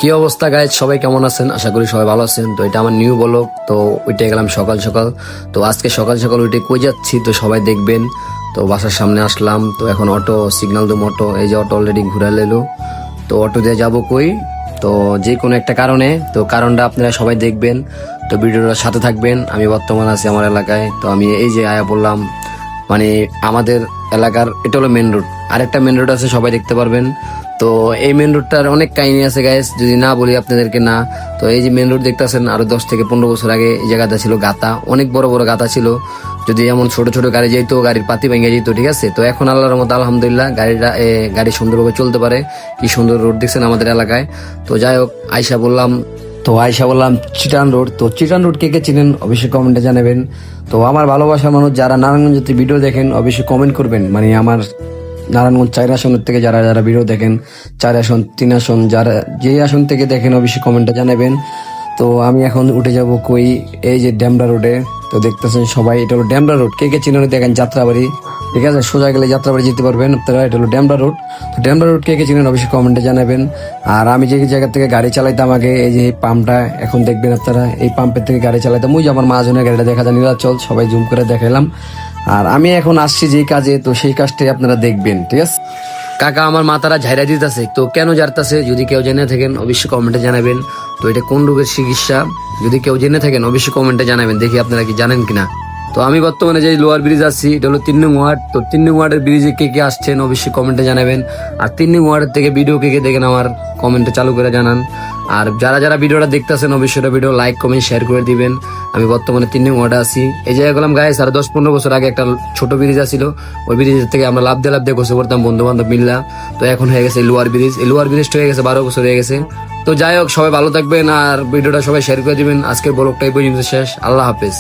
কি অবস্থা গাইজ, সবাই কেমন আছেন? আশা করি সবাই ভালো আছেন। তো এটা আমার নিউ ব্লগ, তো ওইটা গেলাম সকাল সকাল। তো আজকে সকাল সকাল ওইটা কই যাচ্ছি তো সবাই দেখবেন। তো বাসার সামনে আসলাম, তো এখন অটো সিগন্যাল দেবো। অটো এই যে অটো অলরেডি ঘুরে এলো। তো অটো দিয়ে যাবো কই, তো যে কোনো একটা কারণে, তো কারণটা আপনারা সবাই দেখবেন। তো ভিডিওটার সাথে থাকবেন। আমি বর্তমান আছি আমার এলাকায়, তো আমি এই যে আয়া বললাম, মানে আমাদের এলাকার এটা হলো মেন রোড। আরেকটা মেন রোড আছে, সবাই দেখতে পারবেন। তো এই মেন রোডটার অনেক কাহিনী আছে গাইস, যদি না বলি আপনাদেরকে না। তো এই যে মেন রোড দেখতেছেন, আরো 10 থেকে 15 বছর আগে এই জায়গাটা ছিল গাতা, অনেক বড় বড় গাতা ছিল। যদি এমন ছোট ছোট গাড়ি যাইতো, গাড়ির পাতি ভেঙে যেত, ঠিক আছে। তো এখন আল্লাহর মতো আলহামদুলিল্লাহ গাড়ি সুন্দরভাবে চলতে পারে। কি সুন্দর রোড দেখছেন আমাদের এলাকায়। তো যাই হোক, আয়শা বললাম চিটান রোড। তো চিটান রোড কে কে চিনেন অবশ্যই কমেন্টে জানাবেন। তো আমার ভালোবাসার মানুষ যারা নারায়ণগঞ্জের ভিডিও দেখেন অবশ্যই কমেন্ট করবেন। মানে আমার নারায়ণগঞ্জ 4 আসনের থেকে যারা যারা ভিডিও দেখেন, 4 আসন 3 আসন যারা যে আসন থেকে দেখেন অবশ্যই কমেন্টে জানাবেন। তো আমি এখন উঠে যাব কই, এই যে ড্যামরা রোডে। তো দেখতেছেন সবাই, এটা হলো ড্যামরা রোড। কে কে চিনেন দেখেন, যাত্রাবাড়ি, ঠিক আছে। সোজা গেলে যাত্রাবাড়ি যেতে পারবেন আপনারা। এটা হলো ড্যামরা রোড। তো ড্যামরা রোড কে কে চিনেন অবশ্যই কমেন্টে জানাবেন। আর আমি যে জায়গা থেকে গাড়ি চালাইতাম আগে, এই যে পাম্পটা এখন দেখবেন আপনারা, এই পাম্পের থেকে গাড়ি চালাইতাম। ওই যে আমার মাঝনের গাড়িটা দেখা যায় নীলাচল, সবাই জুম করে দেখাইলাম। আর আমি এখন আসছি যে কাজে, তো সেই কাজটাই আপনারা দেখবেন, ঠিক আছে। কাকা আমার মাথাটা ঝাইরা দিতেছে, তো কেন জারতাছে যদি কেউ জেনে থাকেন অবশ্যই কমেন্টে জানাবেন। তো এটা কোন রোগের চিকিৎসা যদি কেউ জেনে থাকেন অবশ্যই কমেন্টে জানাবেন, দেখি আপনারা কি জানেন কিনা। তো আমি বর্তমানে যে লোয়ার ব্রিজ আছি, এটা হলো 3 নং ওয়ার্ড। তো 3 নং ওয়ার্ডের ব্রিজে কে কে আসছেন অবশ্যই কমেন্টে জানাবেন। আর 3 নং ওয়ার্ডের থেকে ভিডিও কে কে দেখেন আমার কমেন্টে চালু করে জানান। আর যারা যারা ভিডিওটা দেখতেছেন অবশ্যই ভিডিও লাইক কমেন্ট শেয়ার করে দিবেন। আমি বর্তমানে 3 নং ওয়ার্ডে আছি। এই জায়গায় গেলাম গাইস, আর 10-15 বছর আগে একটা ছোট ব্রিজ আছিল। ওই ব্রিজ থেকে আমরা লাভ দিয়ে গোসল করতাম বন্ধু বান্ধব মিল্লা। তো এখন হয়ে গেছে লোয়ার ব্রিজ। এই লোয়ার ব্রিজটা হয়ে গেছে 12 বছর হয়ে গেছে। তো যাই হোক, সবাই ভালো থাকবেন আর ভিডিওটা সবাই শেয়ার করে দিবেন। আজকের ব্লগটা এই পর্যন্ত শেষ। আল্লাহ হাফেজ।